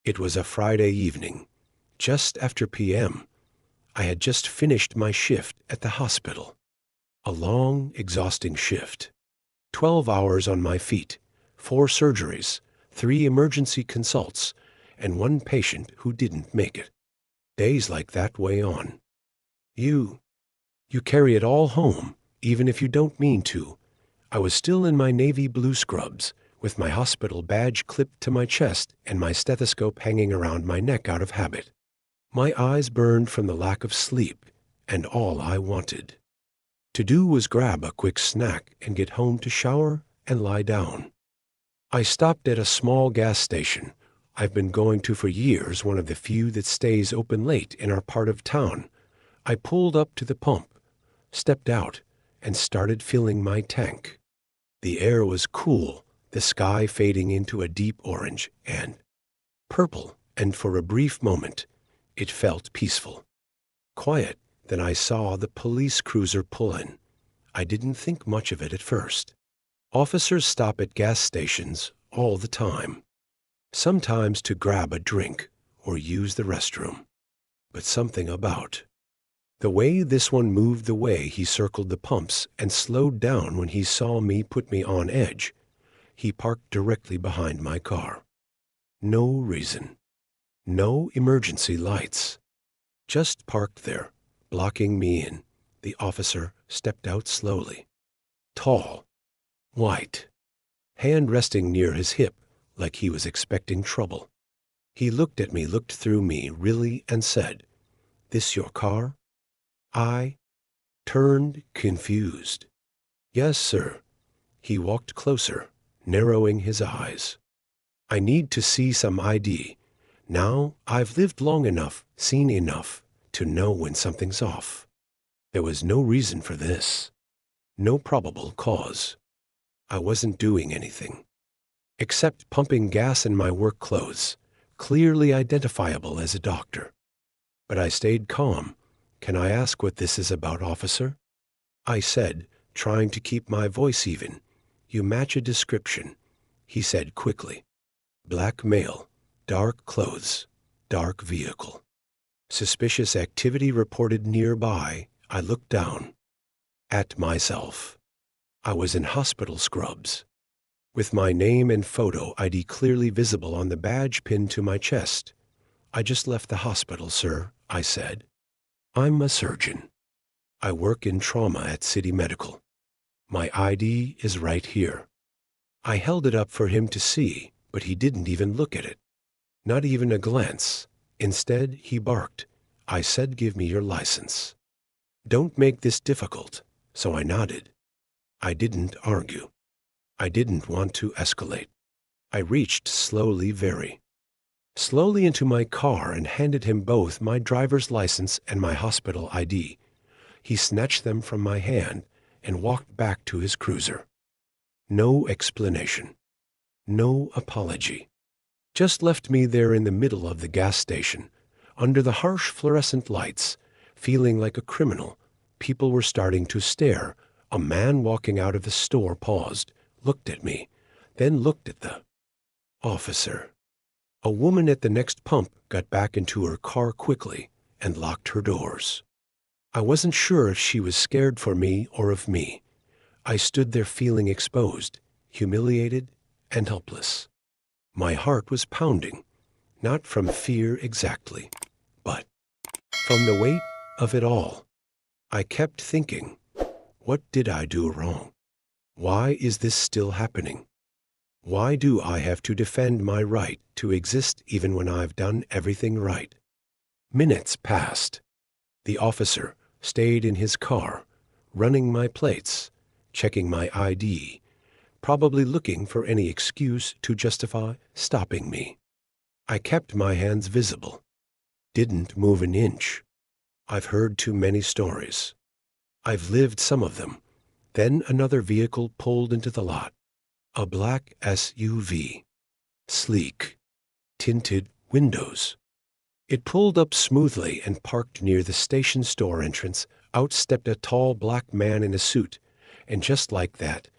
It was a Friday evening, just after p.m. I had just finished my shift at the hospital. A long, exhausting shift. 12 hours on my feet, 4 surgeries, 3 emergency consults, and 1 patient who didn't make it. Days like that weigh on. You carry it all home, even if you don't mean to. I was still in my navy blue scrubs, with my hospital badge clipped to my chest and my stethoscope hanging around my neck out of habit. My eyes burned from the lack of sleep, and all I wanted to do was grab a quick snack and get home to shower and lie down. I stopped at a small gas station I've been going to for years, one of the few that stays open late in our part of town. I pulled up to the pump, stepped out, and started filling my tank. The air was cool, the sky fading into a deep orange and purple, and for a brief moment, it felt peaceful. Quiet. Then I saw the police cruiser pull in. I didn't think much of it at first. Officers stop at gas stations all the time, sometimes to grab a drink or use the restroom. But something about the way this one moved, the way he circled the pumps and slowed down when he saw me, put me on edge. He parked directly behind my car. No reason. No emergency lights. Just parked there, blocking me in. The officer stepped out slowly. Tall. White. Hand resting near his hip, like he was expecting trouble. He looked at me, looked through me, really, and said, "This your car?" I turned, confused. "Yes, sir." He walked closer, narrowing his eyes. "I need to see some ID. Now I've lived long enough, seen enough, to know when something's off." There was no reason for this. No probable cause. I wasn't doing anything except pumping gas in my work clothes, clearly identifiable as a doctor. But I stayed calm. "Can I ask what this is about, officer?" I said, trying to keep my voice even. "You match a description," he said quickly. "Black male, dark clothes, dark vehicle. Suspicious activity reported nearby." I looked down at myself. I was in hospital scrubs, with my name and photo ID clearly visible on the badge pinned to my chest. "I just left the hospital, sir," I said. "I'm a surgeon. I work in trauma at City Medical. My ID is right here." I held it up for him to see, but he didn't even look at it. Not even a glance. Instead, he barked. I said, "Give me your license." "Don't make this difficult." So I nodded. I didn't argue. I didn't want to escalate. I reached slowly, very slowly, into my car and handed him both my driver's license and my hospital ID. He snatched them from my hand and walked back to his cruiser. No explanation. No apology. Just left me there in the middle of the gas station, under the harsh fluorescent lights, feeling like a criminal. People were starting to stare. A man walking out of the store paused, looked at me, then looked at the officer. A woman at the next pump got back into her car quickly and locked her doors. I wasn't sure if she was scared for me or of me. I stood there feeling exposed, humiliated, and helpless. My heart was pounding, not from fear exactly, but from the weight of it all. I kept thinking, what did I do wrong? Why is this still happening? Why do I have to defend my right to exist even when I've done everything right? Minutes passed. The officer stayed in his car, running my plates, checking my ID, probably looking for any excuse to justify stopping me. I kept my hands visible, didn't move an inch. I've heard too many stories. I've lived some of them. Then another vehicle pulled into the lot. A black SUV. Sleek. Tinted windows. It pulled up smoothly and parked near the station store entrance. Out stepped a tall black man in a suit. And just like that,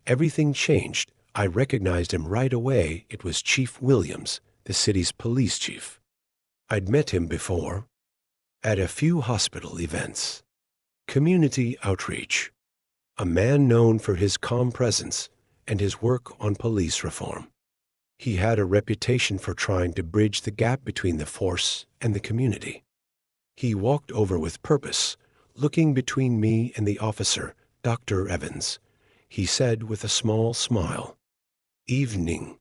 everything changed. I recognized him right away. It was Chief Williams, the city's police chief. I'd met him before, at a few hospital events. Community outreach. A man known for his calm presence and his work on police reform. He had a reputation for trying to bridge the gap between the force and the community. He walked over with purpose, looking between me and the officer, Dr. Evans. He said with a small smile, "Evening.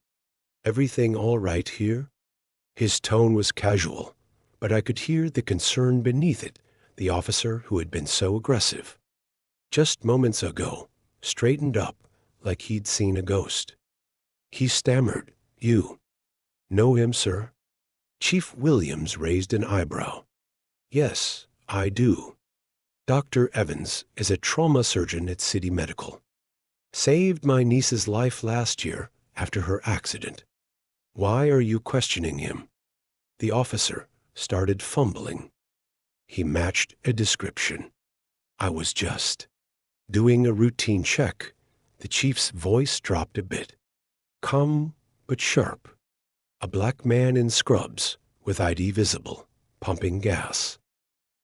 Everything all right here?" His tone was casual, but I could hear the concern beneath it, the officer who had been so aggressive just moments ago straightened up like he'd seen a ghost. He stammered, "You know him, sir?" Chief Williams raised an eyebrow. "Yes, I do. Dr. Evans is a trauma surgeon at City Medical. Saved my niece's life last year after her accident. Why are you questioning him?" The officer started fumbling. He matched a description. "I was just doing a routine check." The chief's voice dropped a bit. Calm but sharp. A black man in scrubs, with ID visible, pumping gas.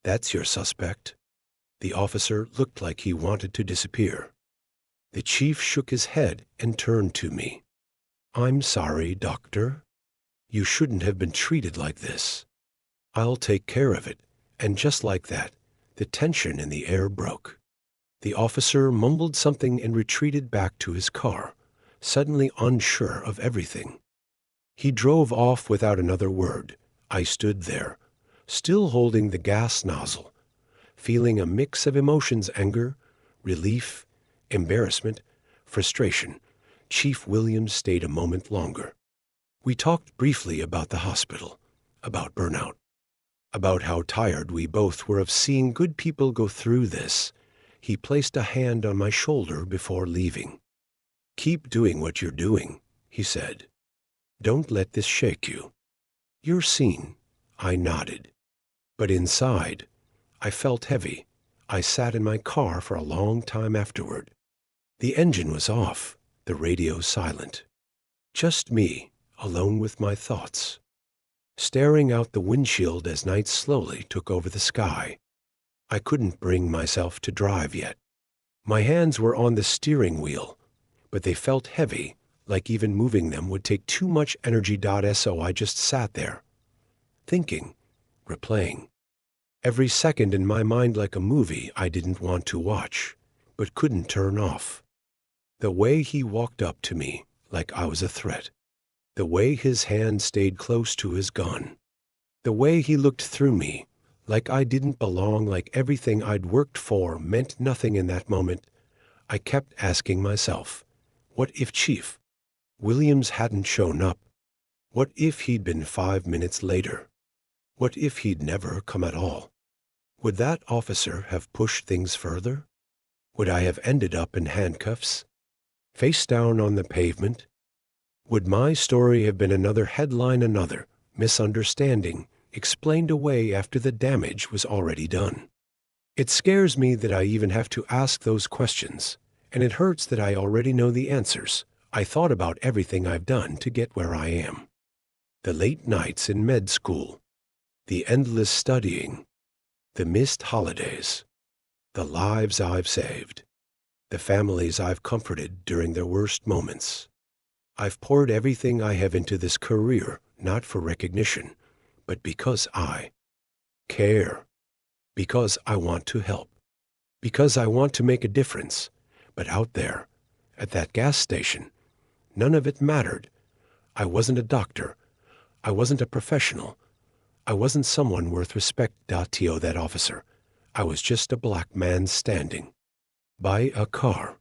"That's your suspect?" The officer looked like he wanted to disappear. The chief shook his head and turned to me. "I'm sorry, doctor. You shouldn't have been treated like this. I'll take care of it." And just like that, the tension in the air broke. The officer mumbled something and retreated back to his car, suddenly unsure of everything. He drove off without another word. I stood there, still holding the gas nozzle, feeling a mix of emotions: anger, relief, embarrassment, frustration. Chief Williams stayed a moment longer. We talked briefly about the hospital, about burnout, about how tired we both were of seeing good people go through this. He placed a hand on my shoulder before leaving. "Keep doing what you're doing," he said. "Don't let this shake you. You're seen." I nodded. But inside, I felt heavy. I sat in my car for a long time afterward. The engine was off, the radio silent. Just me, alone with my thoughts, staring out the windshield as night slowly took over the sky. I couldn't bring myself to drive yet. My hands were on the steering wheel, but they felt heavy, like even moving them would take too much energy. So I just sat there, thinking, replaying. Every second in my mind like a movie I didn't want to watch, but couldn't turn off. The way he walked up to me, like I was a threat. The way his hand stayed close to his gun. The way he looked through me, like I didn't belong, like everything I'd worked for meant nothing in that moment. I kept asking myself, what if Chief Williams hadn't shown up? What if he'd been 5 minutes later? What if he'd never come at all? Would that officer have pushed things further? Would I have ended up in handcuffs, face down on the pavement? Would my story have been another headline, another misunderstanding, explained away after the damage was already done? It scares me that I even have to ask those questions, and it hurts that I already know the answers. I thought about everything I've done to get where I am. The late nights in med school, the endless studying, the missed holidays, the lives I've saved, the families I've comforted during their worst moments. I've poured everything I have into this career, not for recognition, but because I care, because I want to help, because I want to make a difference. But out there, at that gas station, none of it mattered. I wasn't a doctor. I wasn't a professional. I wasn't someone worth respect. To that officer, I was just a black man standing by a car.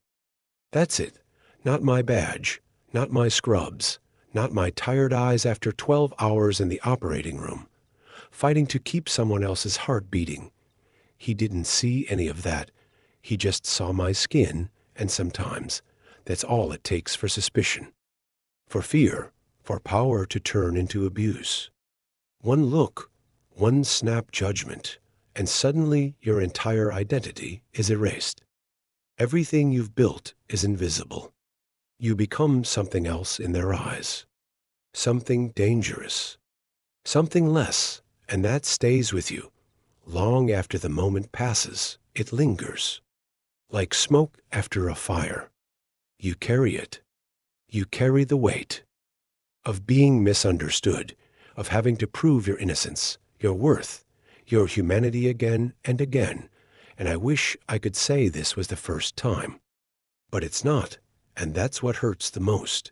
That's it. Not my badge, not my scrubs, not my tired eyes after 12 hours in the operating room, fighting to keep someone else's heart beating. He didn't see any of that. He just saw my skin, and sometimes that's all it takes for suspicion, for fear, for power to turn into abuse. One look, one snap judgment, and suddenly your entire identity is erased. Everything you've built is invisible. You become something else in their eyes. something dangerous, something less, and that stays with you. Long after the moment passes, it lingers. Like smoke after a fire. You carry it. You carry the weight of being misunderstood, of having to prove your innocence, your worth, your humanity again and again. And I wish I could say this was the first time. But it's not, and that's what hurts the most.